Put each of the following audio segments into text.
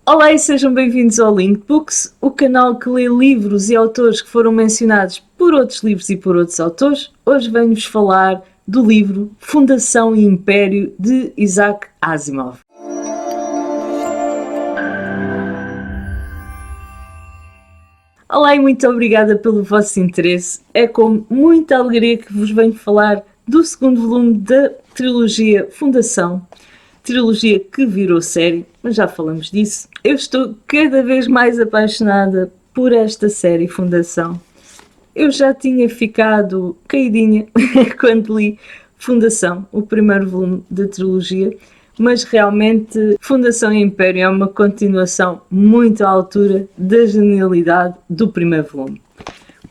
Olá e sejam bem-vindos ao Link Books, o canal que lê livros e autores que foram mencionados por outros livros e por outros autores. Hoje venho-vos falar do livro Fundação e Império de Isaac Asimov. Olá e muito obrigada pelo vosso interesse. É com muita alegria que vos venho falar do segundo volume da trilogia Fundação, trilogia que virou série, mas já falamos disso. Eu estou cada vez mais apaixonada por esta série Fundação. Eu já tinha ficado caidinha quando li Fundação, o primeiro volume da trilogia, mas realmente Fundação e Império é uma continuação muito à altura da genialidade do primeiro volume.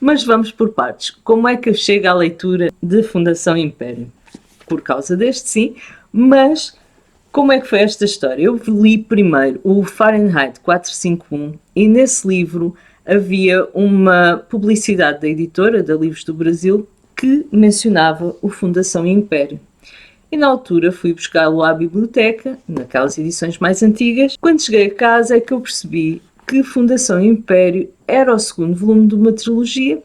Mas vamos por partes. Como é que eu chego à leitura de Fundação e Império? Por causa deste, sim, mas como é que foi esta história? Eu li primeiro o Fahrenheit 451 e nesse livro havia uma publicidade da editora, da Livros do Brasil, que mencionava o Fundação e Império. E na altura fui buscá-lo à biblioteca, naquelas edições mais antigas. Quando cheguei a casa é que eu percebi que Fundação e Império era o segundo volume de uma trilogia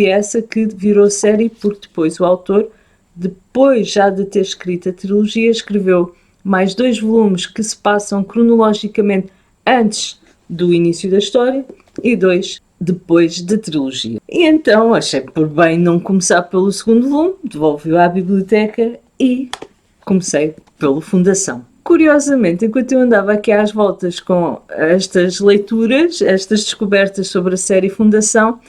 essa que virou série porque depois o autor, depois já de ter escrito a trilogia, escreveu mais 2 volumes que se passam cronologicamente antes do início da história e 2 depois da trilogia. E então achei por bem não começar pelo segundo volume, devolvi-o à biblioteca e comecei pelo Fundação. Curiosamente, enquanto eu andava aqui às voltas com estas leituras, estas descobertas sobre a série Fundação,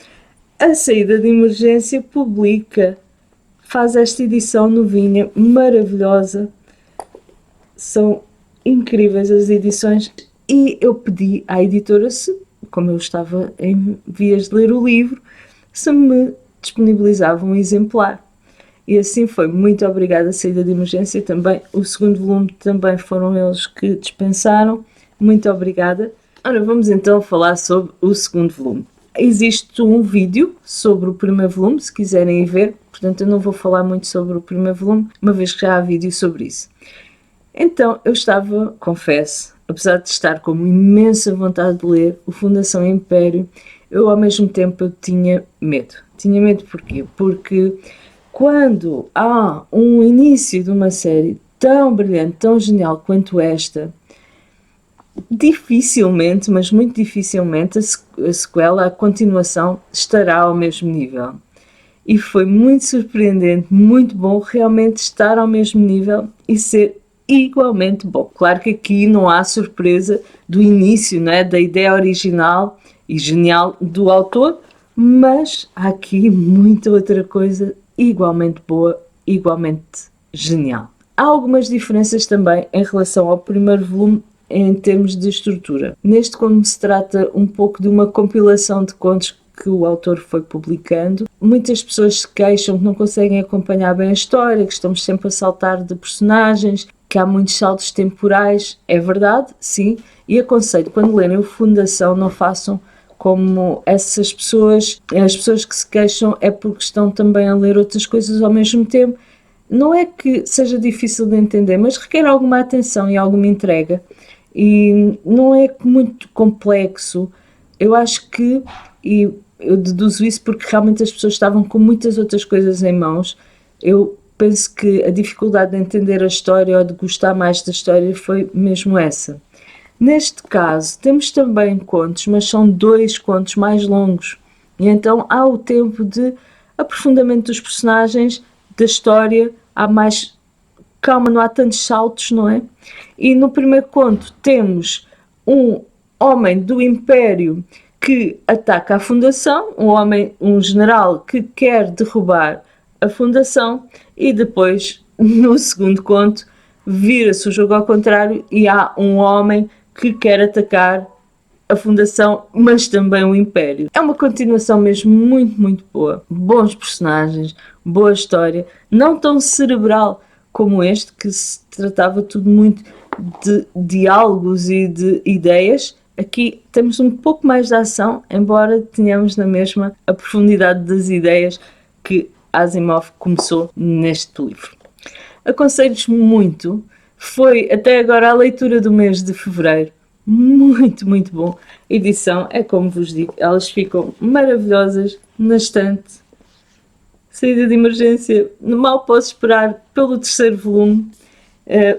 a Saída de Emergência faz esta edição novinha, maravilhosa. São incríveis as edições e eu pedi à editora, como eu estava em vias de ler o livro, se me disponibilizava um exemplar. E assim foi. Muito obrigada, Saída de Emergência. Também o segundo volume também foram eles que dispensaram. Muito obrigada. Ora, vamos então falar sobre o segundo volume. Existe um vídeo sobre o primeiro volume, se quiserem ir ver. Portanto, eu não vou falar muito sobre o primeiro volume, uma vez que já há vídeo sobre isso. Então, eu estava, confesso, apesar de estar com uma imensa vontade de ler o Fundação e Império, eu ao mesmo tempo eu tinha medo. Tinha medo porquê? Porque quando há um início de uma série tão brilhante, tão genial quanto esta, dificilmente, mas muito dificilmente, a sequela, a continuação, estará ao mesmo nível. E foi muito surpreendente, muito bom realmente estar ao mesmo nível e ser igualmente bom. Claro que aqui não há surpresa do início, não é? Da ideia original e genial do autor, mas há aqui muita outra coisa igualmente boa, igualmente genial. Há algumas diferenças também em relação ao primeiro volume em termos de estrutura. Neste, como se trata um pouco de uma compilação de contos que o autor foi publicando, muitas pessoas se queixam que não conseguem acompanhar bem a história, que estamos sempre a saltar de personagens, que há muitos saltos temporais. É verdade, sim, e aconselho, quando lerem o Fundação, não façam como essas pessoas. As pessoas que se queixam é porque estão também a ler outras coisas ao mesmo tempo. Não é que seja difícil de entender, mas requer alguma atenção e alguma entrega. E não é muito complexo. Eu acho que, e eu deduzo isso porque realmente as pessoas estavam com muitas outras coisas em mãos, eu penso que a dificuldade de entender a história ou de gostar mais da história foi mesmo essa. Neste caso, temos também contos, mas são 2 contos mais longos. E então há o tempo de aprofundamento dos personagens, da história, há mais calma, não há tantos saltos, não é? E no primeiro conto temos um homem do Império que ataca a Fundação, um general que quer derrubar a Fundação, e depois, no segundo conto, vira-se o jogo ao contrário e há um homem que quer atacar a Fundação, mas também o Império. É uma continuação mesmo muito, muito boa. Bons personagens, boa história, não tão cerebral como este, que se tratava tudo muito de diálogos e de ideias. Aqui temos um pouco mais de ação, embora tenhamos na mesma a profundidade das ideias que Asimov começou neste livro. Aconselho-vos muito. Foi até agora a leitura do mês de fevereiro. muito, muito bom. A edição é como vos digo, elas ficam maravilhosas na estante. Saída de emergência, mal posso esperar pelo terceiro volume,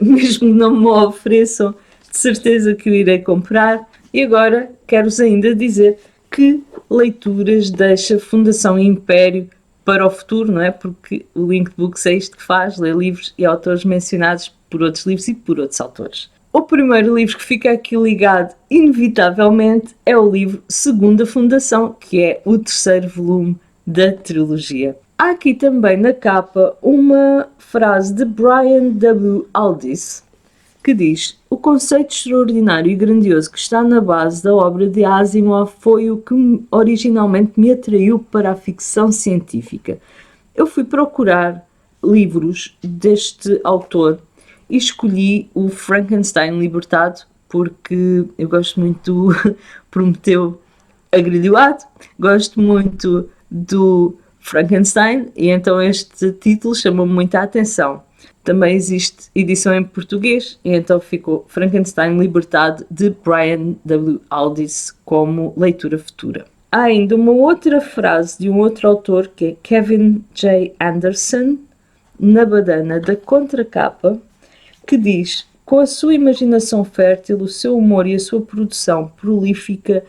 mesmo que não me ofereçam, de certeza que o irei comprar. E agora quero-vos ainda dizer que leituras deixa Fundação Império para o futuro, não é? Porque o Link Books é isto que faz, lê livros e autores mencionados por outros livros e por outros autores. O primeiro livro que fica aqui ligado, inevitavelmente, é o livro Segunda Fundação, que é o terceiro volume da trilogia. Há aqui também na capa uma frase de Brian W. Aldiss, que diz: o conceito extraordinário e grandioso que está na base da obra de Asimov foi o que originalmente me atraiu para a ficção científica. Eu fui procurar livros deste autor e escolhi o Frankenstein Libertado, porque eu gosto muito do Prometeu Agrilhoado, gosto muito do Frankenstein, e então este título chamou-me muita atenção. Também existe edição em português, e então ficou Frankenstein Libertado, de Brian W. Aldiss, como leitura futura. Há ainda uma outra frase de um outro autor, que é Kevin J. Anderson, na badana da contracapa, que diz: com a sua imaginação fértil, o seu humor e a sua produção prolífica,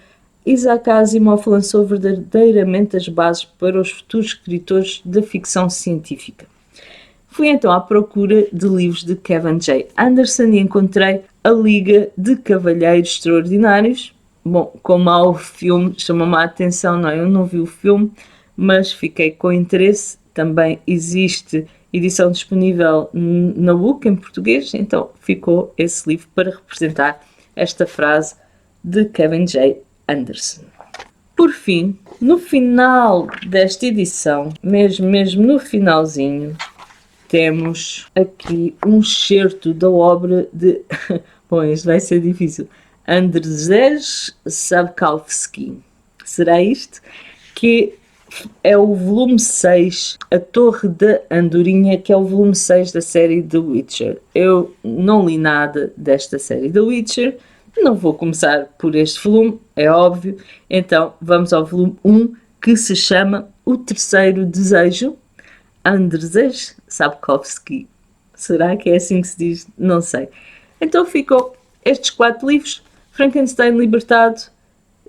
Isaac Asimov lançou verdadeiramente as bases para os futuros escritores da ficção científica. Fui então à procura de livros de Kevin J. Anderson e encontrei A Liga de Cavalheiros Extraordinários. Bom, como há o filme, chamou-me a atenção, não é? Eu não vi o filme, mas fiquei com interesse. Também existe edição disponível na Book em português, então ficou esse livro para representar esta frase de Kevin J. Anderson. Por fim, no final desta edição, mesmo no finalzinho, temos aqui um excerto da obra de... Bom, isto vai ser difícil. Andrzej Sapkowski. Será isto? Que é o volume 6, A Torre da Andorinha, que é o volume 6 da série The Witcher. Eu não li nada desta série The Witcher, não vou começar por este volume, é óbvio. Então vamos ao volume 1, que se chama O Terceiro Desejo, Andrzej Sapkowski. Será que é assim que se diz? Não sei. Então ficam estes 4 livros: Frankenstein Libertado,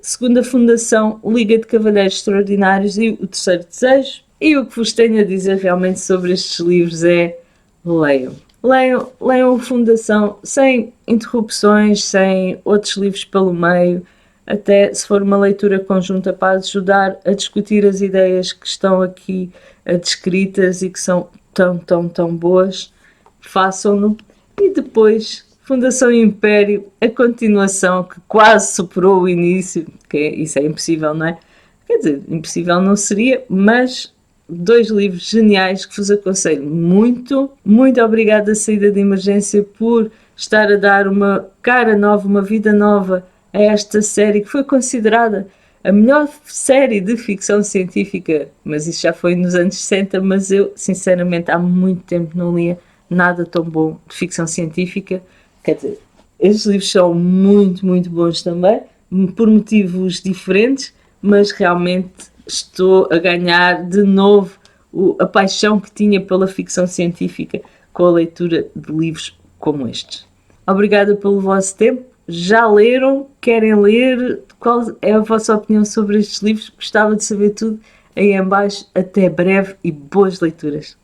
Segunda Fundação, Liga de Cavalheiros Extraordinários e O Terceiro Desejo. E o que vos tenho a dizer realmente sobre estes livros é: leiam. Leiam a Fundação sem interrupções, sem outros livros pelo meio, até se for uma leitura conjunta para ajudar a discutir as ideias que estão aqui descritas e que são tão boas. Façam-no. E depois, Fundação Império, a continuação, que quase superou o início, isso é impossível, não é? Quer dizer, impossível não seria, mas 2 livros geniais que vos aconselho muito. Muito obrigada, Saída de Emergência, por estar a dar uma cara nova, uma vida nova a esta série, que foi considerada a melhor série de ficção científica, mas isso já foi nos anos 60, mas eu, sinceramente, há muito tempo não lia nada tão bom de ficção científica. Quer dizer, estes livros são muito bons também, por motivos diferentes, mas realmente estou a ganhar de novo a paixão que tinha pela ficção científica com a leitura de livros como estes. Obrigada pelo vosso tempo. Já leram? Querem ler? Qual é a vossa opinião sobre estes livros? Gostava de saber tudo aí em baixo. Até breve e boas leituras.